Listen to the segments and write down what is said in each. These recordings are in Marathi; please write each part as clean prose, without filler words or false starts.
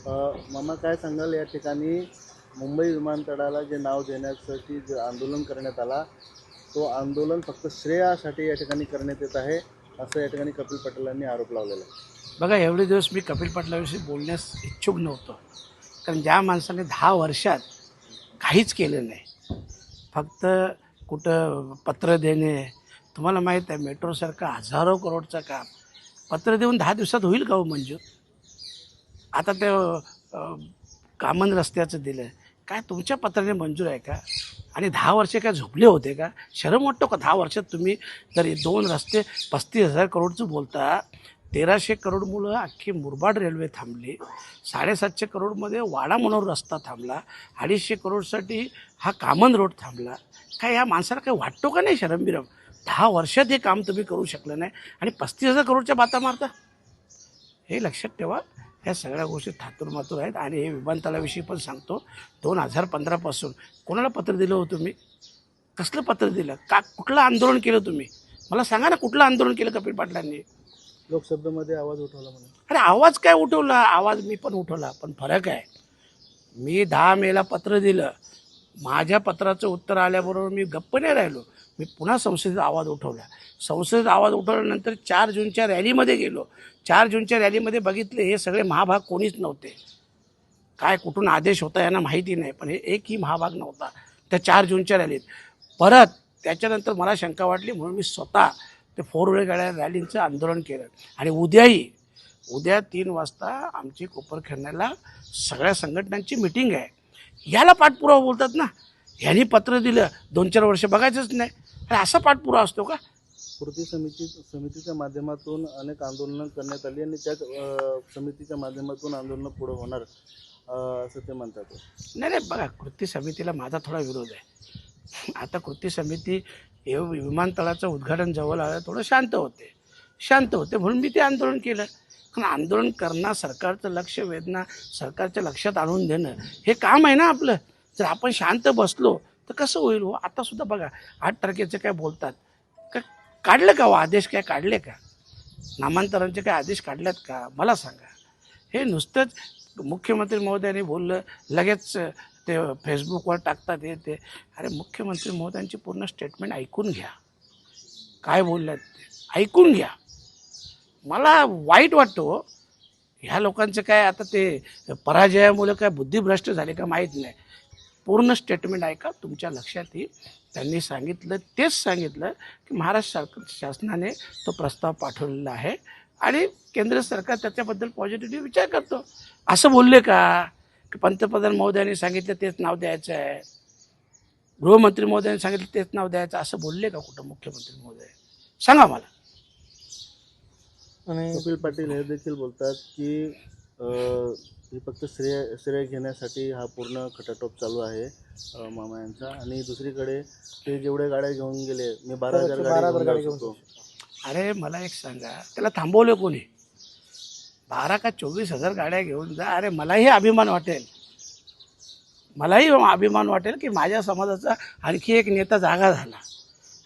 मामा काय सांगाल या ठिकाणी मुंबई विमानतळाला जे नाव देण्यासाठी जे आंदोलन करण्यात आला तो आंदोलन फक्त श्रेयासाठी या ठिकाणी करण्यात येत आहे असं या ठिकाणी कपिल पटेलांनी आरोप लावलेला आहे। बघा, एवढे दिवस मी कपिल पाटलाविषयी बोलण्यास इच्छुक नव्हतो, कारण ज्या माणसाने 10 वर्षात काहीच केलं नाही, फक्त कुठं पत्र देणे, तुम्हाला माहीत आहे मेट्रोसारखं हजारो करोडचं काम पत्र देऊन 10 दिवसात होईल का हो मंजूर? आता ते कामन रस्त्याचं दिलं, काय तुमच्या पत्राने मंजूर आहे का? आणि 10 वर्षे काय झोपले होते का? शरम वाटतो का 10 वर्षात तुम्ही जर 2 रस्ते 35,000 करोडचं बोलता? 1300 करोडमुळं अख्खी मुरबाड रेल्वे थांबली, 750 करोडमध्ये वाडा मनोर रस्ता थांबला, 250 करोडसाठी हा कामन रोड थांबला. काय या माणसाला काही वाटतो का नाही शरमबिरम? 10 वर्षात हे काम तुम्ही करू शकलं नाही आणि 35,000 करोडच्या बाता मारता. हे लक्षात ठेवा, ह्या सगळ्या गोष्टी थातूरमातूर आहेत. आणि हे विमानतळाविषयी पण सांगतो, 2015पासून कोणाला पत्र दिलं होतं मी? कसलं पत्र दिलं? का कुठलं आंदोलन केलं तुम्ही? मला सांगा ना, कुठलं आंदोलन केलं कपिल पाटलांनी? लोकसभेमध्ये आवाज उठवला म्हणून। अरे आवाज काय उठवला? आवाज मी पण उठवला, पण फरक आहे, मी 10 मेला पत्र दिलं, माझ्या पत्राचं उत्तर आल्याबरोबर मी गप्प नाही राहिलो, मी पुन्हा संसदेत आवाज उठवला. संसदेत आवाज उठवल्यानंतर 4 जूनच्या रॅलीमध्ये गेलो. 4 जूनच्या रॅलीमध्ये बघितले, हे सगळे महाभाग कोणीच नव्हते. काय कुठून आदेश होता यांना माहिती नाही, पण हे एकही महाभाग नव्हता त्या 4 जूनच्या रॅलीत. परत त्याच्यानंतर मला शंका वाटली, म्हणून मी स्वतः ते 4 व्हीलर गाड्या रॅलींचं आंदोलन केलं. आणि उद्या 3 वाजता आमची कोपरखैरण्याला सगळ्या संघटनांची मिटिंग आहे. याला पाठपुरावा बोलतात ना. ह्यांनी पत्र दिलं, 2-4 वर्ष बघायचंच नाही, अरे असा पाठपुरावा असतो का? कृती समितीच्या माध्यमातून अनेक आंदोलनं करण्यात आली आणि त्याच समितीच्या माध्यमातून आंदोलनं पुढे होणार असं ते म्हणतात. नाही, बघा, कृती समितीला माझा थोडा विरोध आहे. आता कृती समिती हे विमानतळाचं उद्घाटन जवळ आलं, थोडं शांत होते म्हणून मी ते आंदोलन केलं. कारण आंदोलन करणं, सरकारचं लक्ष वेधणं, सरकारच्या लक्षात आणून देणं हे काम आहे ना आपलं. जर आपण शांत बसलो तर कसं होईल हो? आतासुद्धा बघा, 8 तारखेचं काय बोलतात का? काढलं का हो आदेश? काय काढले का? नामांतरांचे काय आदेश काढलेत का? मला सांगा. हे नुसतंच मुख्यमंत्री महोदयांनी बोललं, लगेच ते फेसबुकवर टाकतात हे ते. अरे मुख्यमंत्री महोदयांची पूर्ण स्टेटमेंट ऐकून घ्या, काय बोलल्यात ते ऐकून घ्या. मला वाईट वाटतं ह्या लोकांचं. काय आता ते पराजयामुळे काय बुद्धिभ्रष्ट झाले का माहीत नाही. पूर्ण स्टेटमेंट ऐका, तुमच्या लक्षात येईल. त्यांनी सांगितलं, तेच सांगितलं की महाराष्ट्र शासनाने तो प्रस्ताव पाठवलेला आहे आणि केंद्र सरकार त्याच्याबद्दल पॉझिटिव्ह विचार करतो. असं बोलले का? की पंतप्रधान महोदयांनी सांगितलं तेच नाव द्यायचं आहे, गृहमंत्री महोदयांनी सांगितलं तेच नाव द्यायचं, असं बोलले का कुठं मुख्यमंत्री महोदय? सांगा मला. आणि कपिल पाटील हे देखील बोलतात की हे फक्त श्रेय घेण्यासाठी हा पूर्ण खटाटोप चालू आहे मामा यांचा. आणि दुसरीकडे ते जेवढे गाड्या घेऊन गेले, मी 12,000 गाड्या घेऊन जाऊ. अरे मला एक सांगा, त्याला थांबवलं कोणी? 12 का 24,000 गाड्या घेऊन जा. अरे मलाही अभिमान वाटेल की माझ्या समाजाचा आणखी एक नेता जागा झाला.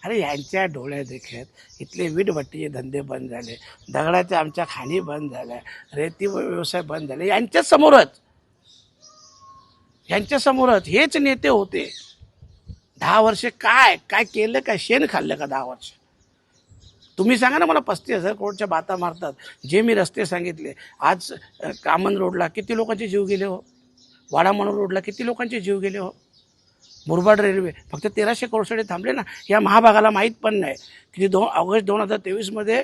अरे यांच्या डोळ्या देखत इथले वीटभट्टीचे धंदे बंद झाले, दगडाच्या आमच्या खाणी बंद झाल्या, रेती व्यवसाय बंद झाले. यांच्या समोरच हेच नेते होते. 10 वर्षे काय केलं? काय शेण खाल्लं का 10 वर्ष? तुम्ही सांगा ना मला. 35,000 करोडच्या बाता मारतात. जे मी रस्ते सांगितले, आज कामन रोडला किती लोकांचे जीव गेले हो? वाडा मनोर रोडला किती लोकांचे जीव गेले हो? मुरबाड रेल्वे फक्त 1300 करोडसाठी थांबले ना. या महाभागाला माहीत पण नाही की 2 ऑगस्ट 2023मध्ये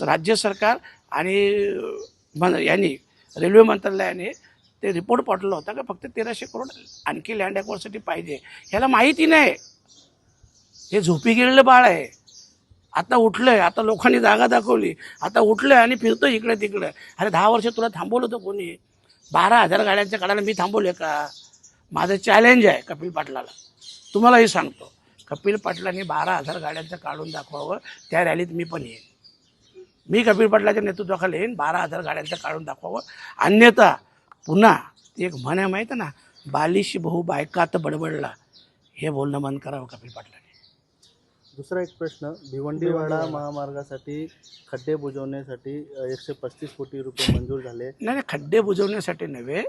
राज्य सरकार आणि यांनी रेल्वे मंत्रालयाने ते रिपोर्ट पाठवला होता का फक्त 1300 करोड आणखी लँड ॲक्वायरसाठी पाहिजे. ह्याला माहिती नाही. हे झोपी गेलेलं बाळ आहे. आता उठलंय, आता लोकांनी जागा दाखवली, आता उठलंय आणि फिरतो इकडे तिकडे. अरे 10 वर्ष तुला थांबवलं होतं कोणी? 12,000 गाड्यांच्या काढायला मी थांबवले का? माझं चॅलेंज आहे कपिल पाटलाला. तुम्हालाही सांगतो, कपिल पाटलांनी 12,000 गाड्यांचं काढून दाखवावं. त्या रॅलीत मी पण येईन. मी कपिल पाटलाच्या नेतृत्वाखाली येईन. 12,000 गाड्यांचं काढून दाखवावं. अन्यथा पुन्हा एक म्हण आहे माहीत ना, बालिश बहु बायकात बडबडला. हे बोलणं बंद करावं कपिल पाटलांनी. दुसरा एक प्रश्न, भिवंडीवाडा महामार्गासाठी खड्डे बुजवण्यासाठी 135 कोटी रुपये मंजूर झाले. नाही नाही, खड्डे बुजवण्यासाठी नव्हे,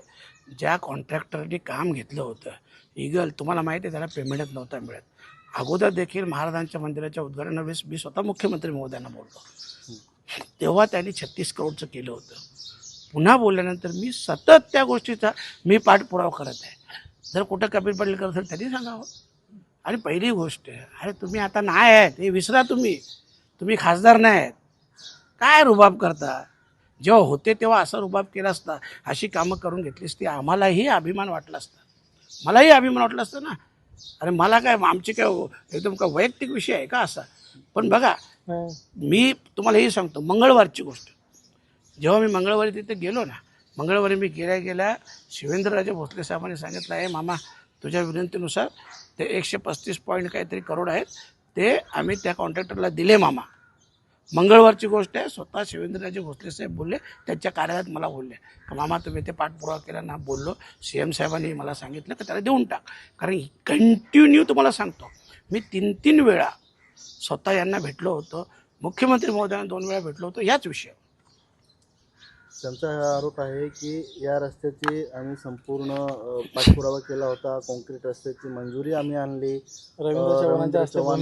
ज्या कॉन्ट्रॅक्टरने काम घेतलं होतं इगल, तुम्हाला माहिती आहे त्याला पेमेंटच नव्हता मिळत. अगोदर देखील महाराजांच्या मंदिराच्या उद्घाटनावेळेस मी स्वतः मुख्यमंत्री महोदयांना बोलतो, तेव्हा त्यांनी 36 करोडचं केलं होतं. पुन्हा बोलल्यानंतर मी सतत त्या गोष्टीचा मी पाठपुरावा करत आहे. जर कुठं कपिल पाटील करत असेल त्यांनी सांगावं. आणि पहिली गोष्ट, अरे तुम्ही आता नाही आहेत हे विसरा, तुम्ही खासदार नाही आहेत, काय रुबाब करता. जेव्हा होते तेव्हा असा रुबाब केला असता, अशी कामं करून घेतली असती, आम्हालाही अभिमान वाटला असता, मलाही अभिमान वाटला असता ना. अरे मला काय, आमची काय एकदम का वैयक्तिक विषय आहे का असा. पण बघा, मी तुम्हाला हे सांगतो, मंगळवारची गोष्ट, जेव्हा मी मंगळवारी तिथे गेलो ना, मंगळवारी मी गेल्या शिवेंद्रराजे भोसले साहेबांनी सांगितलं आहे, मामा तुझ्या विनंतीनुसार ते 135 पॉईंट काहीतरी करोड आहेत ते आम्ही त्या कॉन्ट्रॅक्टरला दिले मामा. मंगळवारची गोष्ट आहे. स्वतः शिवेंद्रराजे भोसले साहेब बोलले, त्यांच्या कार्यालयात मला बोलले का मामा तुम्ही ते पाठपुरावा केला ना. बोललो, CM साहेबांनी मला सांगितलं की त्याला देऊन टाक. कारण कंटिन्यू तुम्हाला सांगतो, मी 3 वेळा स्वतः यांना भेटलो होतो, मुख्यमंत्री महोदयांना 2 वेळा भेटलो होतो याच विषयावर. त्यांचा हा आरोप आहे की या रस्त्याची आम्ही संपूर्ण पाठपुरावा केला होता, कॉन्क्रीट रस्त्याची मंजुरी आम्ही आणली, रवींद्र चव्हाण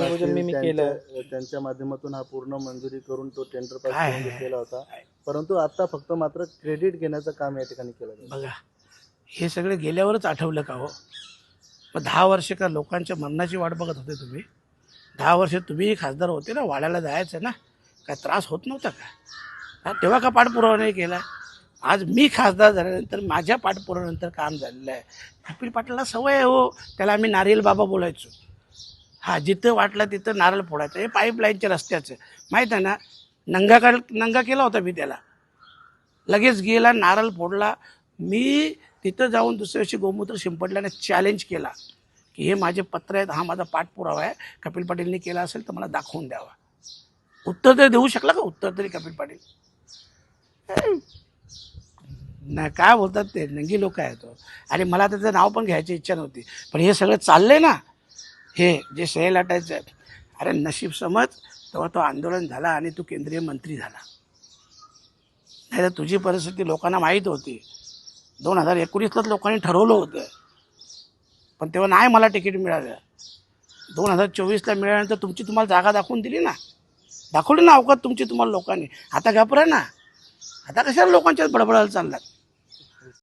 त्यांच्या माध्यमातून हा पूर्ण मंजुरी करून तो टेंडर पास करून घेतलेला होता. परंतु आता फक्त मात्र क्रेडिट घेण्याचं काम या ठिकाणी केलं जातं. बघा, हे सगळे गेल्यावरच आठवलं का हो. मग 10 वर्ष का लोकांच्या मरणाची वाट बघत होते तुम्ही. 10 वर्ष तुम्हीही खासदार होते ना, वाड्याला जायचं ना, काय त्रास होत नव्हता का. तेव्हा का पाठपुरावा नाही केला. आज मी खासदार झाल्यानंतर माझ्या पाठपुराव्यानंतर काम झालेलं आहे. कपिल पाटलाला सवय आहे हो, त्याला आम्ही नारियल बाबा बोलायचो. हा, जिथं वाटलं तिथं नारळ फोडायचं. हे पाईपलाईनच्या रस्त्याचं माहीत आहे ना, नंगा केला होता मी त्याला, लगेच गेला नारळ फोडला. मी तिथं जाऊन दुसऱ्या दिवशी गोमूत्र शिंपडल्याने चॅलेंज केला की हे माझे पत्र आहेत, हा माझा पाठपुरावा आहे, कपिल पाटीलनी केला असेल तर मला दाखवून द्यावा. उत्तर तरी देऊ शकला का, उत्तर तरी कपिल पाटील नाही. काय बोलतात ते नंगी लोक आहेत हो. आणि मला त्याचं नाव पण घ्यायची इच्छा नव्हती, पण हे सगळं चाललंय ना, हे जे शे लाटायचं आहे. अरे नशीब समज तेव्हा तो आंदोलन झाला आणि तू केंद्रीय मंत्री झाला, नाही तर तुझी परिस्थिती लोकांना माहीत होती. 2019लाच लोकांनी ठरवलं होतं, पण तेव्हा नाही मला तिकीट मिळालं. 2024ला मिळाल्यानंतर तुम्हाला जागा दाखवून दिली ना, दाखवली ना अवकात तुमची तुम्हाला लोकांनी. आता घाबरा ना, आता कशाला लोकांच्याच बडबडायला चाललात.